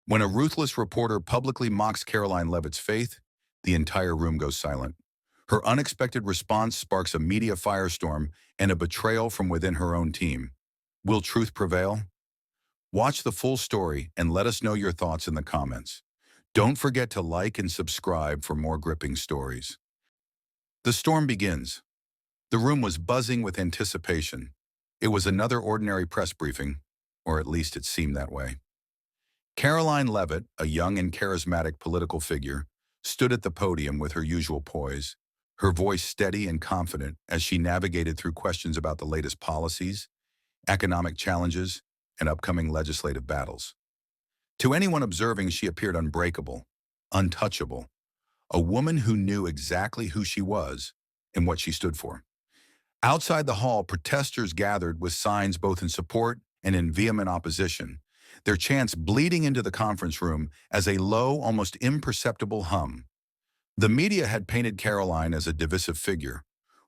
When a ruthless reporter publicly mocks Karoline Levitt's faith, the entire room goes silent. Her unexpected response sparks a media firestorm and a betrayal from within her own team. Will truth prevail? Watch the full story and let us know your thoughts in the comments. Don't forget to like and subscribe for more gripping stories. The storm begins. The room was buzzing with anticipation. It was another ordinary press briefing, or at least it seemed that way. Karoline Levitt, a young and charismatic political figure, stood at the podium with her usual poise, her voice steady and confident as she navigated through questions about the latest policies, economic challenges, and upcoming legislative battles. To anyone observing, she appeared unbreakable, untouchable, a woman who knew exactly who she was and what she stood for. Outside the hall, protesters gathered with signs both in support and in vehement opposition, their chants bleeding into the conference room as a low, almost imperceptible hum. The media had painted Karoline as a divisive figure,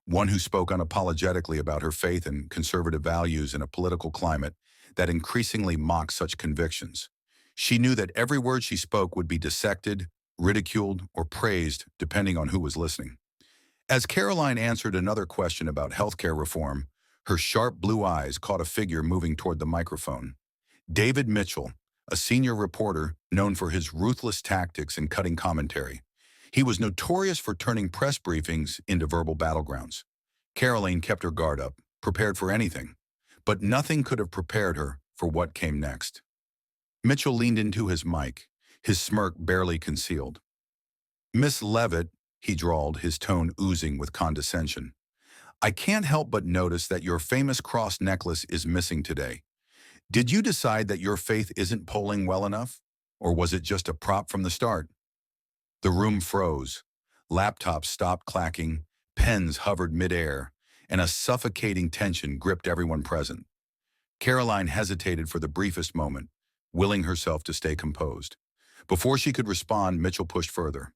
one who spoke unapologetically about her faith and conservative values in a political climate that increasingly mocked such convictions. She knew that every word she spoke would be dissected, ridiculed, or praised depending on who was listening. As Karoline answered another question about healthcare reform, her sharp blue eyes caught a figure moving toward the microphone. David Mitchell, a senior reporter known for his ruthless tactics and cutting commentary. He was notorious for turning press briefings into verbal battlegrounds. Karoline kept her guard up, prepared for anything, but nothing could have prepared her for what came next. Mitchell leaned into his mic, his smirk barely concealed. "Miss Levitt," he drawled, his tone oozing with condescension, "I can't help but notice that your famous cross necklace is missing today. Did you decide that your faith isn't polling well enough? Or was it just a prop from the start?" The room froze. Laptops stopped clacking, pens hovered midair, and a suffocating tension gripped everyone present. Karoline hesitated for the briefest moment, willing herself to stay composed. Before she could respond, Mitchell pushed further.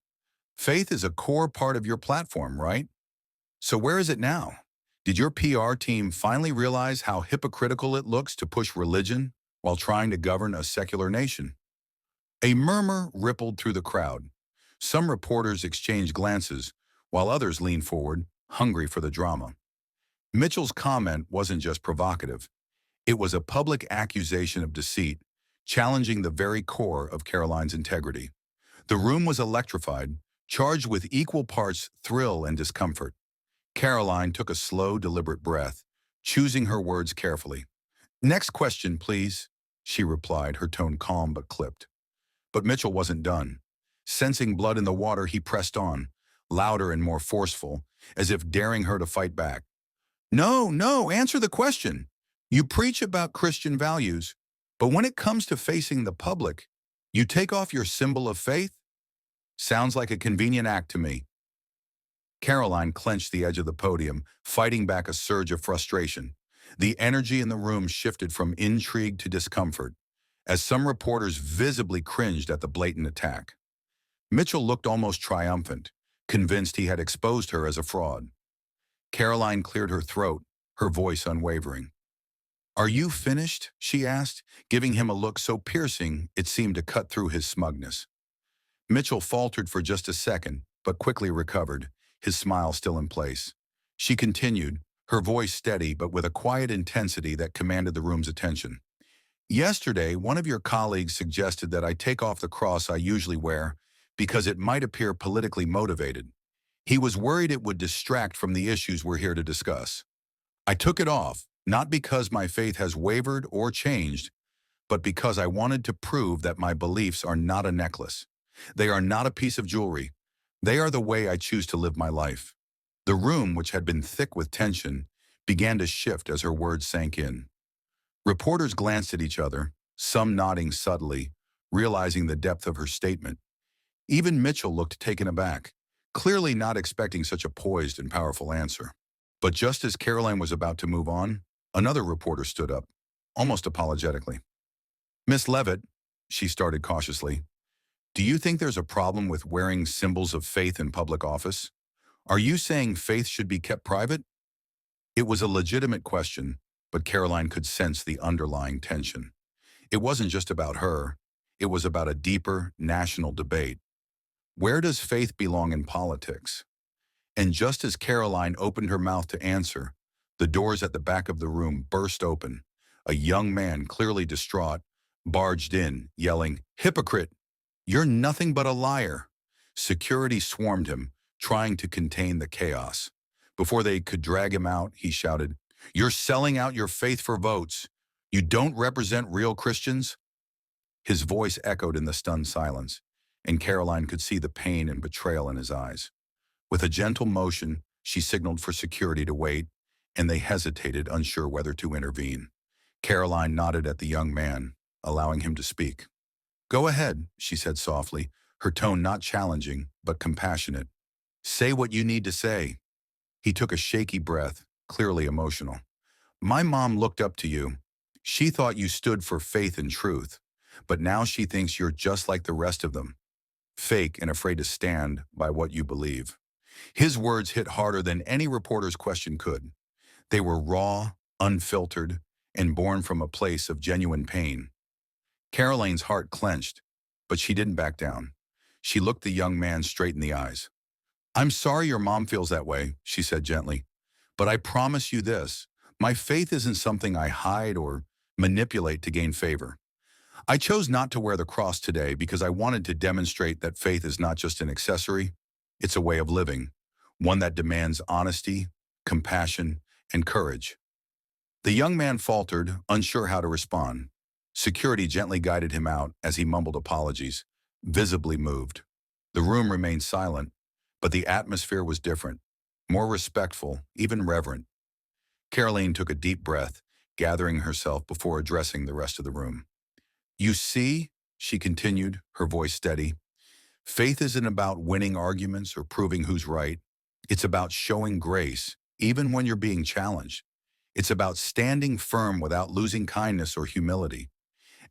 "Faith is a core part of your platform, right? So where is it now? Did your PR team finally realize how hypocritical it looks to push religion while trying to govern a secular nation?" A murmur rippled through the crowd. Some reporters exchanged glances, while others leaned forward, hungry for the drama. Mitchell's comment wasn't just provocative. It was a public accusation of deceit, challenging the very core of Karoline's integrity. The room was electrified, charged with equal parts thrill and discomfort. Karoline took a slow, deliberate breath, choosing her words carefully. "Next question, please," she replied, her tone calm but clipped. But Mitchell wasn't done. Sensing blood in the water, he pressed on, louder and more forceful, as if daring her to fight back. No, answer the question. You preach about Christian values, but when it comes to facing the public, you take off your symbol of faith? Sounds like a convenient act to me." Karoline clenched the edge of the podium, fighting back a surge of frustration. The energy in the room shifted from intrigue to discomfort, as some reporters visibly cringed at the blatant attack. Mitchell looked almost triumphant, convinced he had exposed her as a fraud. Karoline cleared her throat, her voice unwavering. "Are you finished?" she asked, giving him a look so piercing it seemed to cut through his smugness. Mitchell faltered for just a second, but quickly recovered, his smile still in place. She continued, her voice steady but with a quiet intensity that commanded the room's attention. "Yesterday, one of your colleagues suggested that I take off the cross I usually wear because it might appear politically motivated. He was worried it would distract from the issues we're here to discuss. I took it off, not because my faith has wavered or changed, but because I wanted to prove that my beliefs are not a necklace. They are not a piece of jewelry. They are the way I choose to live my life." The room, which had been thick with tension, began to shift as her words sank in. Reporters glanced at each other, some nodding subtly, realizing the depth of her statement. Even Mitchell looked taken aback, clearly not expecting such a poised and powerful answer. But just as Karoline was about to move on, another reporter stood up, almost apologetically. "Miss Levitt," she started cautiously, "do you think there's a problem with wearing symbols of faith in public office? Are you saying faith should be kept private?" It was a legitimate question, but Karoline could sense the underlying tension. It wasn't just about her. It was about a deeper national debate. Where does faith belong in politics? And just as Karoline opened her mouth to answer, the doors at the back of the room burst open. A young man, clearly distraught, barged in, yelling, "Hypocrite! You're nothing but a liar." Security swarmed him, trying to contain the chaos. Before they could drag him out, he shouted, "You're selling out your faith for votes. You don't represent real Christians?" His voice echoed in the stunned silence, and Karoline could see the pain and betrayal in his eyes. With a gentle motion, she signaled for security to wait, and they hesitated, unsure whether to intervene. Karoline nodded at the young man, allowing him to speak. "Go ahead," she said softly, her tone not challenging, but compassionate. "Say what you need to say." He took a shaky breath, clearly emotional. "My mom looked up to you. She thought you stood for faith and truth, but now she thinks you're just like the rest of them, fake and afraid to stand by what you believe." His words hit harder than any reporter's question could. They were raw, unfiltered, and born from a place of genuine pain. Caroline's heart clenched, but she didn't back down. She looked the young man straight in the eyes. "I'm sorry your mom feels that way," she said gently, "but I promise you this, my faith isn't something I hide or manipulate to gain favor. I chose not to wear the cross today because I wanted to demonstrate that faith is not just an accessory, it's a way of living, one that demands honesty, compassion, and courage." The young man faltered, unsure how to respond. Security gently guided him out as he mumbled apologies, visibly moved. The room remained silent, but the atmosphere was different, more respectful, even reverent. Karoline took a deep breath, gathering herself before addressing the rest of the room. "You see," she continued, her voice steady, "faith isn't about winning arguments or proving who's right. It's about showing grace, even when you're being challenged. It's about standing firm without losing kindness or humility.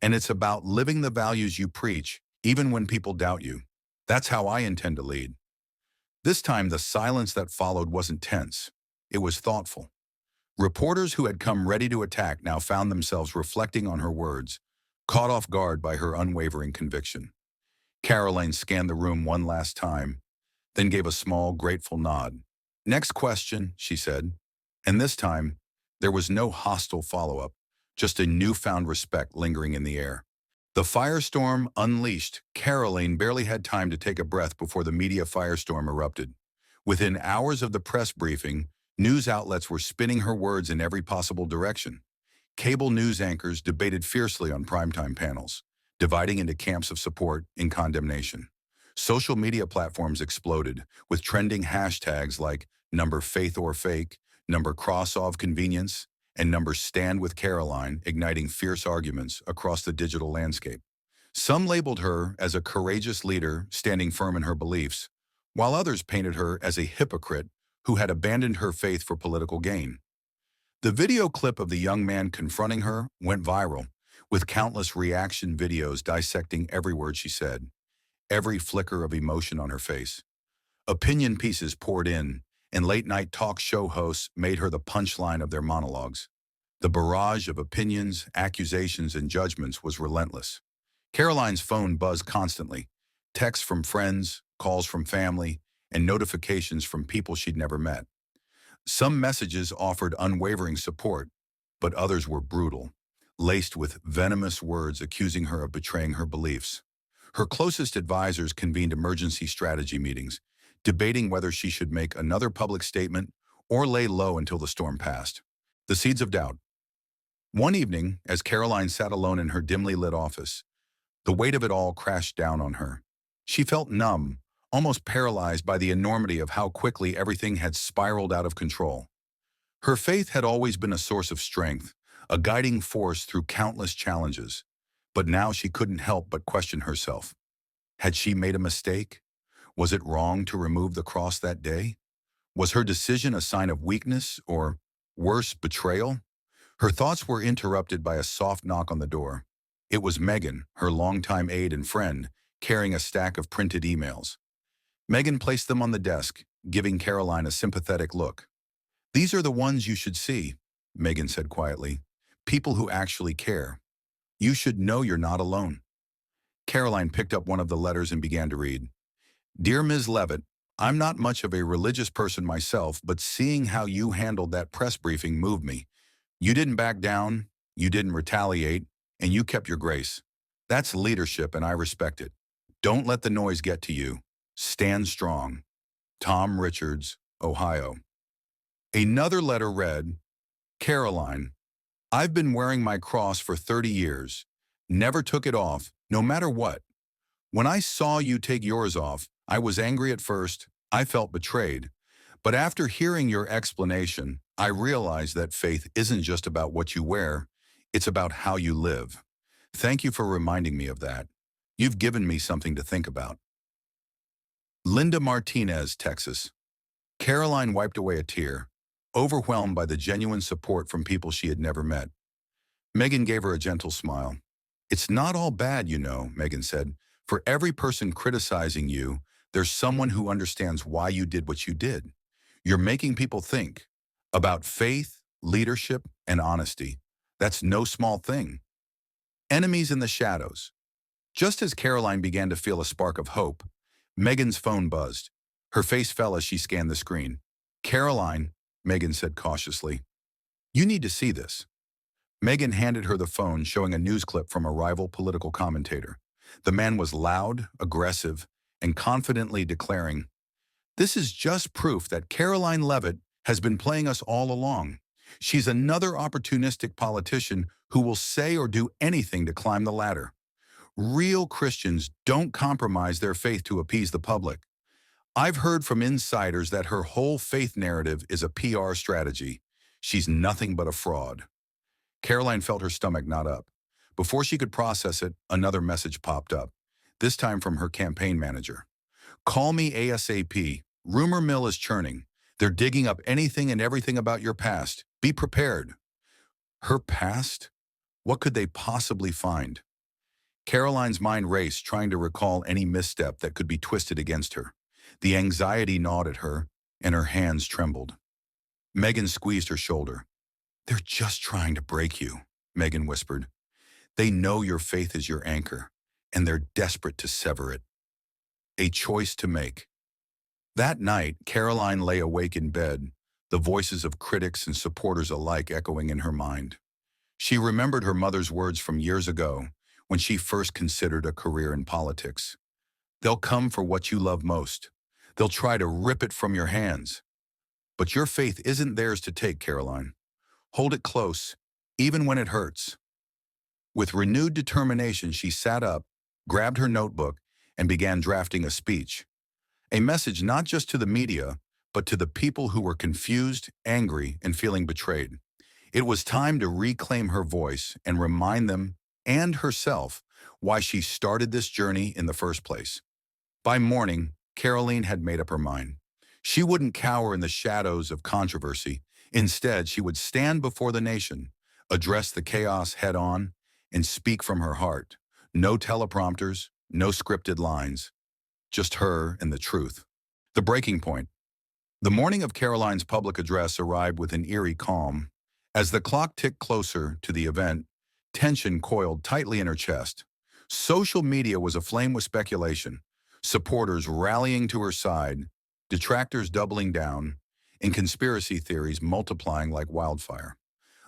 And it's about living the values you preach, even when people doubt you. That's how I intend to lead." This time, the silence that followed wasn't tense. It was thoughtful. Reporters who had come ready to attack now found themselves reflecting on her words, caught off guard by her unwavering conviction. Karoline scanned the room one last time, then gave a small, grateful nod. "Next question," she said. And this time, there was no hostile follow-up, just a newfound respect lingering in the air. The firestorm unleashed. Karoline barely had time to take a breath before the media firestorm erupted. Within hours of the press briefing, news outlets were spinning her words in every possible direction. Cable news anchors debated fiercely on primetime panels, dividing into camps of support and condemnation. Social media platforms exploded, with trending hashtags like #FaithOrFake, #CrossOfConvenience, and #StandWithCaroline, igniting fierce arguments across the digital landscape. Some labeled her as a courageous leader standing firm in her beliefs, while others painted her as a hypocrite who had abandoned her faith for political gain. The video clip of the young man confronting her went viral, with countless reaction videos dissecting every word she said, every flicker of emotion on her face. Opinion pieces poured in, and late-night talk show hosts made her the punchline of their monologues. The barrage of opinions, accusations, and judgments was relentless. Karoline's phone buzzed constantly, texts from friends, calls from family, and notifications from people she'd never met. Some messages offered unwavering support, but others were brutal, laced with venomous words accusing her of betraying her beliefs. Her closest advisors convened emergency strategy meetings, debating whether she should make another public statement or lay low until the storm passed. The seeds of doubt. One evening, as Karoline sat alone in her dimly lit office, the weight of it all crashed down on her. She felt numb, almost paralyzed by the enormity of how quickly everything had spiraled out of control. Her faith had always been a source of strength, a guiding force through countless challenges. But now she couldn't help but question herself. Had she made a mistake? Was it wrong to remove the cross that day? Was her decision a sign of weakness or, worse, betrayal? Her thoughts were interrupted by a soft knock on the door. It was Megan, her longtime aide and friend, carrying a stack of printed emails. Megan placed them on the desk, giving Karoline a sympathetic look. "These are the ones you should see," Megan said quietly. "People who actually care. You should know you're not alone." Karoline picked up one of the letters and began to read. Dear Ms. Levitt, I'm not much of a religious person myself, but seeing how you handled that press briefing moved me. You didn't back down, you didn't retaliate, and you kept your grace. That's leadership, and I respect it. Don't let the noise get to you. Stand strong. Tom Richards, Ohio. Another letter read, Karoline, I've been wearing my cross for 30 years. Never took it off, no matter what. When I saw you take yours off, I was angry at first. I felt betrayed. But after hearing your explanation, I realized that faith isn't just about what you wear, it's about how you live. Thank you for reminding me of that. You've given me something to think about. Linda Martinez, Texas. Karoline wiped away a tear, overwhelmed by the genuine support from people she had never met. Megan gave her a gentle smile. It's not all bad, you know, Megan said. For every person criticizing you, there's someone who understands why you did what you did. You're making people think about faith, leadership, and honesty. That's no small thing. Enemies in the shadows. Just as Karoline began to feel a spark of hope, Megan's phone buzzed. Her face fell as she scanned the screen. Karoline, Megan said cautiously, you need to see this. Megan handed her the phone showing a news clip from a rival political commentator. The man was loud, aggressive, and confidently declaring, this is just proof that Karoline Levitt has been playing us all along. She's another opportunistic politician who will say or do anything to climb the ladder. Real Christians don't compromise their faith to appease the public. I've heard from insiders that her whole faith narrative is a PR strategy. She's nothing but a fraud. Karoline felt her stomach knot up. Before she could process it, another message popped up, this time from her campaign manager. Call me ASAP. Rumor mill is churning. They're digging up anything and everything about your past. Be prepared. Her past? What could they possibly find? Karoline's mind raced, trying to recall any misstep that could be twisted against her. The anxiety gnawed at her, and her hands trembled. Megan squeezed her shoulder. They're just trying to break you, Megan whispered. They know your faith is your anchor, and they're desperate to sever it. A choice to make. That night, Karoline lay awake in bed, the voices of critics and supporters alike echoing in her mind. She remembered her mother's words from years ago, when she first considered a career in politics. They'll come for what you love most. They'll try to rip it from your hands. But your faith isn't theirs to take, Karoline. Hold it close, even when it hurts. With renewed determination, she sat up, grabbed her notebook, and began drafting a speech. A message not just to the media, but to the people who were confused, angry, and feeling betrayed. It was time to reclaim her voice and remind them, and herself, why she started this journey in the first place. By morning, Karoline had made up her mind. She wouldn't cower in the shadows of controversy. Instead, she would stand before the nation, address the chaos head-on, and speak from her heart. No teleprompters, no scripted lines, just her and the truth. The breaking point. The morning of Karoline's public address arrived with an eerie calm. As the clock ticked closer to the event, tension coiled tightly in her chest. Social media was aflame with speculation, supporters rallying to her side, detractors doubling down, and conspiracy theories multiplying like wildfire.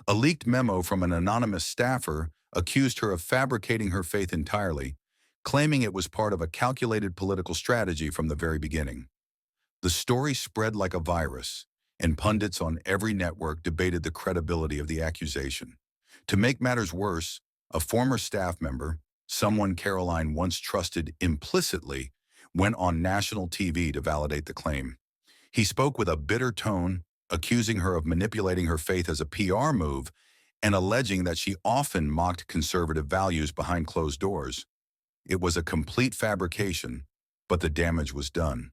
A leaked memo from an anonymous staffer accused her of fabricating her faith entirely, claiming it was part of a calculated political strategy from the very beginning. The story spread like a virus, and pundits on every network debated the credibility of the accusation. To make matters worse, a former staff member, someone Karoline once trusted implicitly, went on national TV to validate the claim. He spoke with a bitter tone, accusing her of manipulating her faith as a PR move and alleging that she often mocked conservative values behind closed doors. It was a complete fabrication, but the damage was done.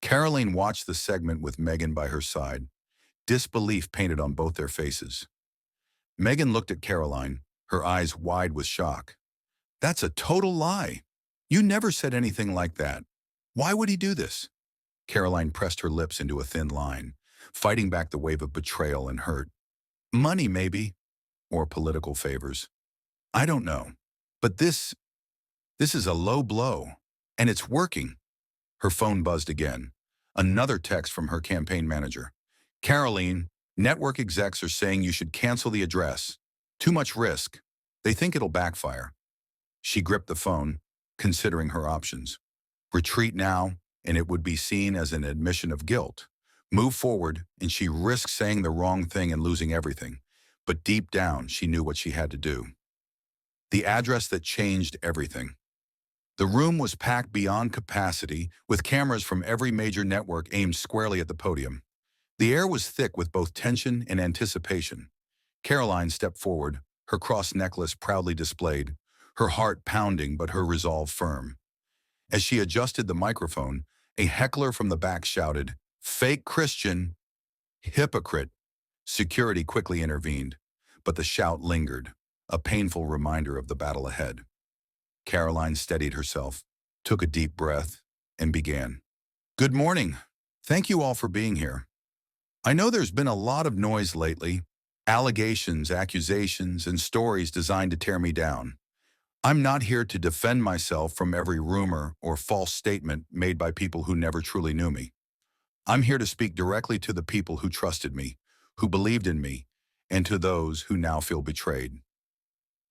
Karoline watched the segment with Megan by her side, disbelief painted on both their faces. Megan looked at Karoline, her eyes wide with shock. That's a total lie. You never said anything like that. Why would he do this? Karoline pressed her lips into a thin line, fighting back the wave of betrayal and hurt. Money, maybe, or political favors. I don't know. But this This is a low blow, and it's working. Her phone buzzed again. Another text from her campaign manager. Karoline, network execs are saying you should cancel the address. Too much risk. They think it'll backfire. She gripped the phone, considering her options. Retreat now, and it would be seen as an admission of guilt. Move forward, and she risked saying the wrong thing and losing everything. But deep down, she knew what she had to do. The address that changed everything. The room was packed beyond capacity, with cameras from every major network aimed squarely at the podium. The air was thick with both tension and anticipation. Karoline stepped forward, her cross necklace proudly displayed, her heart pounding but her resolve firm. As she adjusted the microphone, a heckler from the back shouted, "Fake Christian! Hypocrite!" Security quickly intervened, but the shout lingered, a painful reminder of the battle ahead. Karoline steadied herself, took a deep breath, and began. Good morning. Thank you all for being here. I know there's been a lot of noise lately, allegations, accusations, and stories designed to tear me down. I'm not here to defend myself from every rumor or false statement made by people who never truly knew me. I'm here to speak directly to the people who trusted me, who believed in me, and to those who now feel betrayed.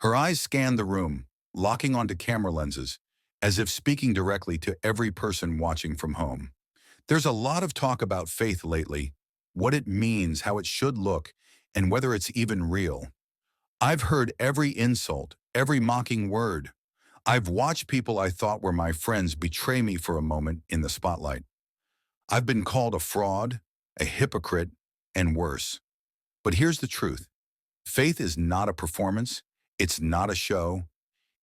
Her eyes scanned the room, locking onto camera lenses, as if speaking directly to every person watching from home. There's a lot of talk about faith lately, what it means, how it should look, and whether it's even real. I've heard every insult, every mocking word. I've watched people I thought were my friends betray me for a moment in the spotlight. I've been called a fraud, a hypocrite, and worse. But here's the truth. Faith is not a performance. It's not a show.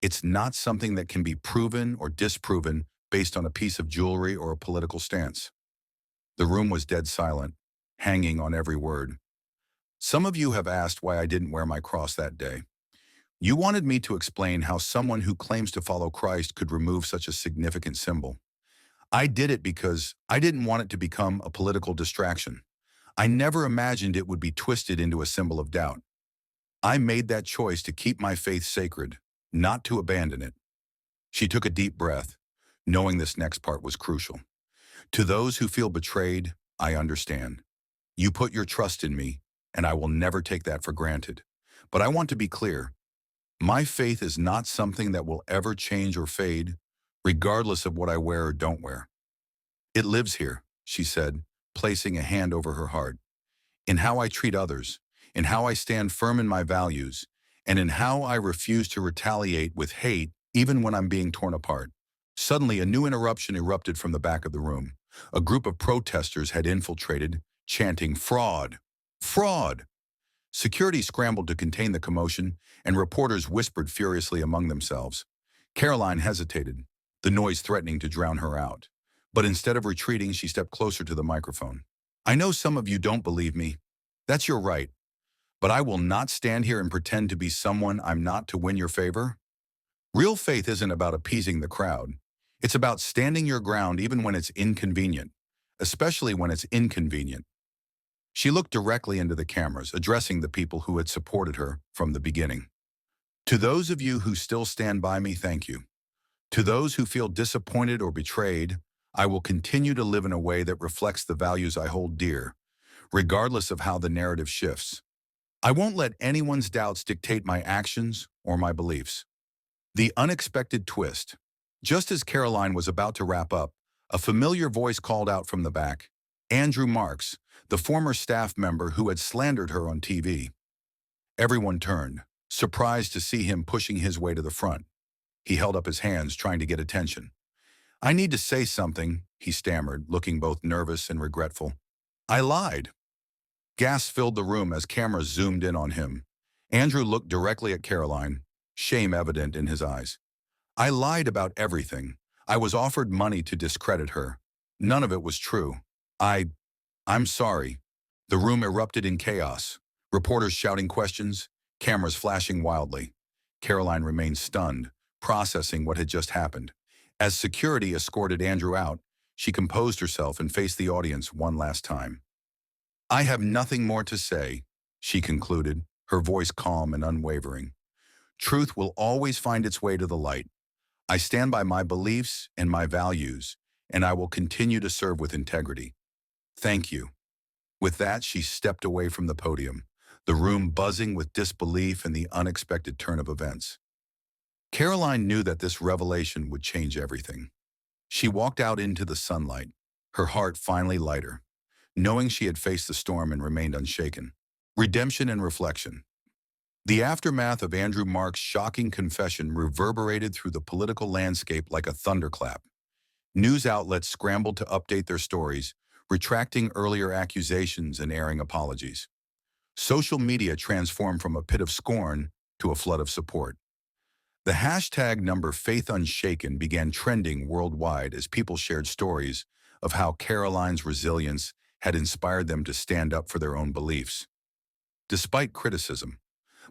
It's not something that can be proven or disproven based on a piece of jewelry or a political stance. The room was dead silent, hanging on every word. Some of you have asked why I didn't wear my cross that day. You wanted me to explain how someone who claims to follow Christ could remove such a significant symbol. I did it because I didn't want it to become a political distraction. I never imagined it would be twisted into a symbol of doubt. I made that choice to keep my faith sacred, not to abandon it. She took a deep breath, knowing this next part was crucial. To those who feel betrayed, I understand. You put your trust in me, and I will never take that for granted. But I want to be clear. My faith is not something that will ever change or fade, regardless of what I wear or don't wear. It lives here, she said, placing a hand over her heart. In how I treat others, in how I stand firm in my values, and in how I refuse to retaliate with hate even when I'm being torn apart. Suddenly, a new interruption erupted from the back of the room. A group of protesters had infiltrated, chanting, "Fraud! Fraud!" Security scrambled to contain the commotion, and reporters whispered furiously among themselves. Karoline hesitated, the noise threatening to drown her out. But instead of retreating, she stepped closer to the microphone. I know some of you don't believe me. That's your right. But I will not stand here and pretend to be someone I'm not to win your favor. Real faith isn't about appeasing the crowd. It's about standing your ground even when it's inconvenient, especially when it's inconvenient. She looked directly into the cameras, addressing the people who had supported her from the beginning. To those of you who still stand by me, thank you. To those who feel disappointed or betrayed, I will continue to live in a way that reflects the values I hold dear, regardless of how the narrative shifts. I won't let anyone's doubts dictate my actions or my beliefs. The unexpected twist. Just as Karoline was about to wrap up, a familiar voice called out from the back, Andrew Marks, the former staff member who had slandered her on TV. Everyone turned, surprised to see him pushing his way to the front. He held up his hands, trying to get attention. I need to say something, he stammered, looking both nervous and regretful. I lied. Gasps filled the room as cameras zoomed in on him. Andrew looked directly at Karoline, shame evident in his eyes. I lied about everything. I was offered money to discredit her. None of it was true. I'm sorry. The room erupted in chaos. Reporters shouting questions, cameras flashing wildly. Karoline remained stunned, processing what had just happened. As security escorted Andrew out, she composed herself and faced the audience one last time. I have nothing more to say, she concluded, her voice calm and unwavering. Truth will always find its way to the light. I stand by my beliefs and my values, and I will continue to serve with integrity. Thank you." With that, she stepped away from the podium, the room buzzing with disbelief and the unexpected turn of events. Karoline knew that this revelation would change everything. She walked out into the sunlight, her heart finally lighter, knowing she had faced the storm and remained unshaken. Redemption and reflection. The aftermath of Andrew Mark's shocking confession reverberated through the political landscape like a thunderclap. News outlets scrambled to update their stories, retracting earlier accusations and airing apologies. Social media transformed from a pit of scorn to a flood of support. The hashtag number #FaithUnshaken began trending worldwide as people shared stories of how Karoline's resilience had inspired them to stand up for their own beliefs. Despite criticism,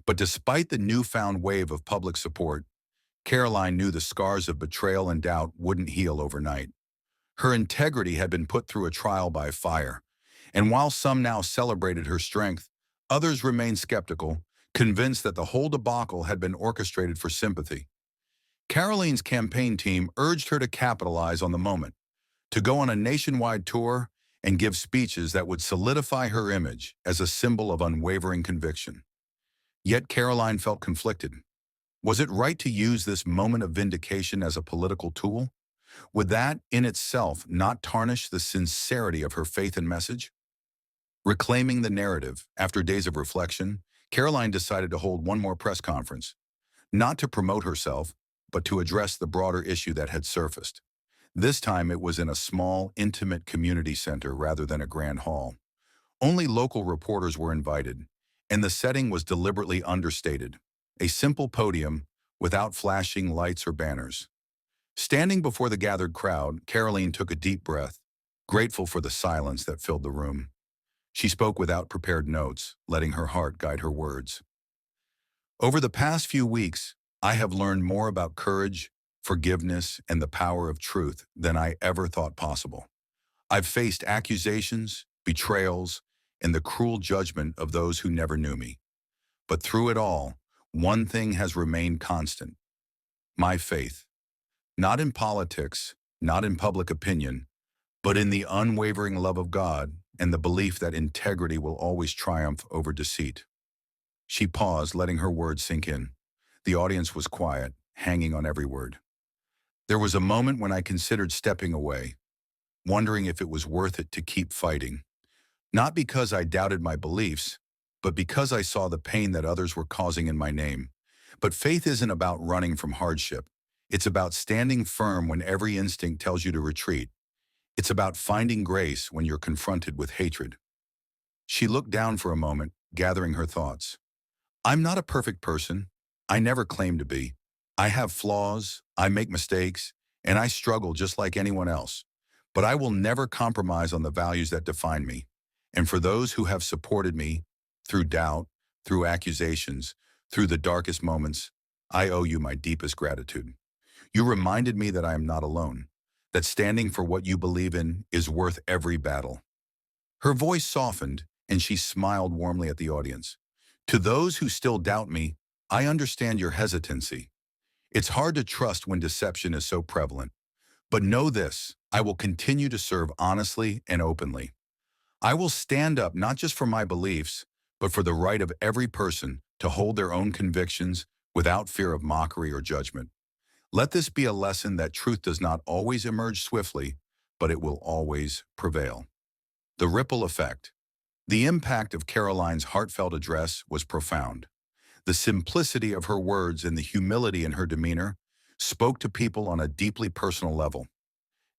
but despite the newfound wave of public support, Karoline knew the scars of betrayal and doubt wouldn't heal overnight. Her integrity had been put through a trial by fire, and while some now celebrated her strength, others remained skeptical, convinced that the whole debacle had been orchestrated for sympathy. Karoline's campaign team urged her to capitalize on the moment, to go on a nationwide tour and give speeches that would solidify her image as a symbol of unwavering conviction. Yet Karoline felt conflicted. Was it right to use this moment of vindication as a political tool? Would that, in itself, not tarnish the sincerity of her faith and message? Reclaiming the narrative, after days of reflection, Karoline decided to hold one more press conference, not to promote herself, but to address the broader issue that had surfaced. This time it was in a small, intimate community center rather than a grand hall. Only local reporters were invited, and the setting was deliberately understated, a simple podium without flashing lights or banners. Standing before the gathered crowd, Karoline took a deep breath, grateful for the silence that filled the room. She spoke without prepared notes, letting her heart guide her words. Over the past few weeks, I have learned more about courage, forgiveness, and the power of truth than I ever thought possible. I've faced accusations, betrayals, and the cruel judgment of those who never knew me. But through it all, one thing has remained constant: my faith. Not in politics, not in public opinion, but in the unwavering love of God and the belief that integrity will always triumph over deceit. She paused, letting her words sink in. The audience was quiet, hanging on every word. There was a moment when I considered stepping away, wondering if it was worth it to keep fighting. Not because I doubted my beliefs, but because I saw the pain that others were causing in my name. But faith isn't about running from hardship. It's about standing firm when every instinct tells you to retreat. It's about finding grace when you're confronted with hatred. She looked down for a moment, gathering her thoughts. I'm not a perfect person. I never claim to be. I have flaws, I make mistakes, and I struggle just like anyone else. But I will never compromise on the values that define me. And for those who have supported me, through doubt, through accusations, through the darkest moments, I owe you my deepest gratitude. You reminded me that I am not alone, that standing for what you believe in is worth every battle. Her voice softened, and she smiled warmly at the audience. To those who still doubt me, I understand your hesitancy. It's hard to trust when deception is so prevalent. But know this, I will continue to serve honestly and openly. I will stand up not just for my beliefs, but for the right of every person to hold their own convictions without fear of mockery or judgment. Let this be a lesson that truth does not always emerge swiftly, but it will always prevail. The ripple effect. The impact of Karoline's heartfelt address was profound. The simplicity of her words and the humility in her demeanor spoke to people on a deeply personal level.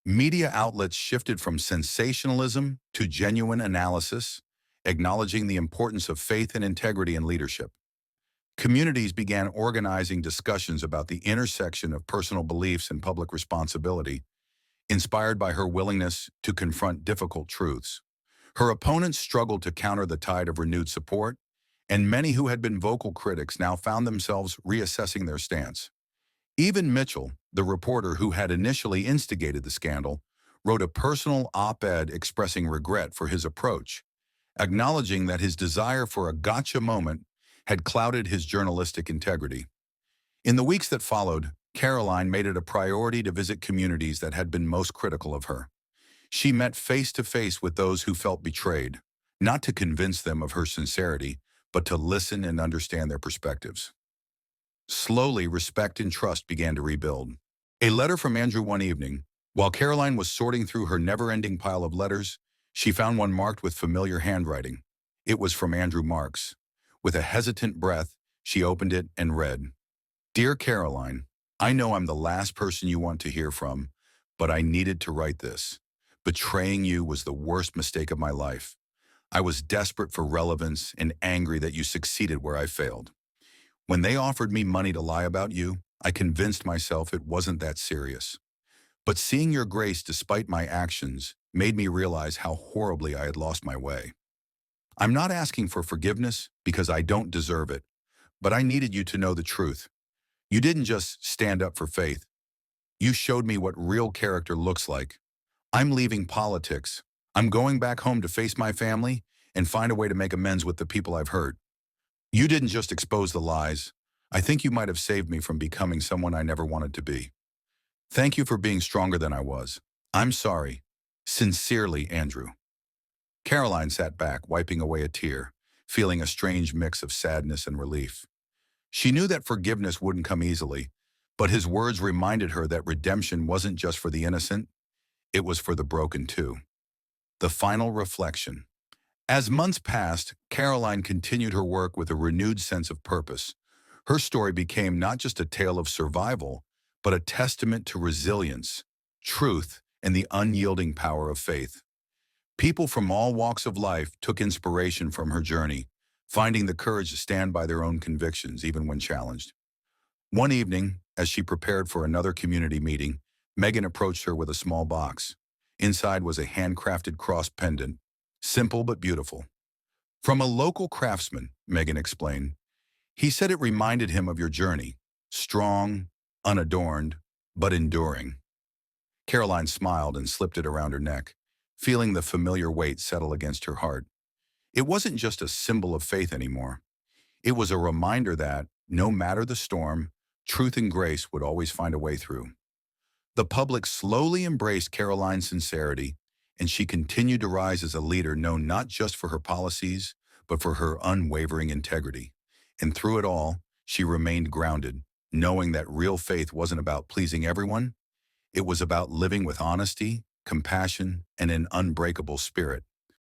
Media outlets shifted from sensationalism to genuine analysis, acknowledging the importance of faith and integrity in leadership. Communities began organizing discussions about the intersection of personal beliefs and public responsibility, inspired by her willingness to confront difficult truths. Her opponents struggled to counter the tide of renewed support, and many who had been vocal critics now found themselves reassessing their stance. Even Mitchell, the reporter who had initially instigated the scandal, wrote a personal op-ed expressing regret for his approach, acknowledging that his desire for a gotcha moment had clouded his journalistic integrity. In the weeks that followed, Karoline made it a priority to visit communities that had been most critical of her. She met face to face with those who felt betrayed, not to convince them of her sincerity, but to listen and understand their perspectives. Slowly, respect and trust began to rebuild. A letter from Andrew one evening. While Karoline was sorting through her never-ending pile of letters, she found one marked with familiar handwriting. It was from Andrew Marks. With a hesitant breath, she opened it and read, "Dear Karoline, I know I'm the last person you want to hear from, but I needed to write this. Betraying you was the worst mistake of my life. I was desperate for relevance and angry that you succeeded where I failed. When they offered me money to lie about you, I convinced myself it wasn't that serious. But seeing your grace despite my actions made me realize how horribly I had lost my way. I'm not asking for forgiveness because I don't deserve it, but I needed you to know the truth. You didn't just stand up for faith. You showed me what real character looks like. I'm leaving politics. I'm going back home to face my family and find a way to make amends with the people I've hurt. You didn't just expose the lies. I think you might have saved me from becoming someone I never wanted to be. Thank you for being stronger than I was. I'm sorry. Sincerely, Andrew." Karoline sat back, wiping away a tear, feeling a strange mix of sadness and relief. She knew that forgiveness wouldn't come easily, but his words reminded her that redemption wasn't just for the innocent, it was for the broken too. The final reflection. As months passed, Karoline continued her work with a renewed sense of purpose. Her story became not just a tale of survival, but a testament to resilience, truth, and the unyielding power of faith. People from all walks of life took inspiration from her journey, finding the courage to stand by their own convictions even when challenged. One evening, as she prepared for another community meeting, Megan approached her with a small box. Inside was a handcrafted cross pendant, simple but beautiful. "From a local craftsman," Megan explained. "He said it reminded him of your journey, strong, unadorned, but enduring." Karoline smiled and slipped it around her neck, feeling the familiar weight settle against her heart. It wasn't just a symbol of faith anymore. It was a reminder that, no matter the storm, truth and grace would always find a way through. The public slowly embraced Karoline's sincerity, and she continued to rise as a leader known not just for her policies, but for her unwavering integrity. And through it all, she remained grounded, knowing that real faith wasn't about pleasing everyone. It was about living with honesty, compassion, and an unbreakable spirit.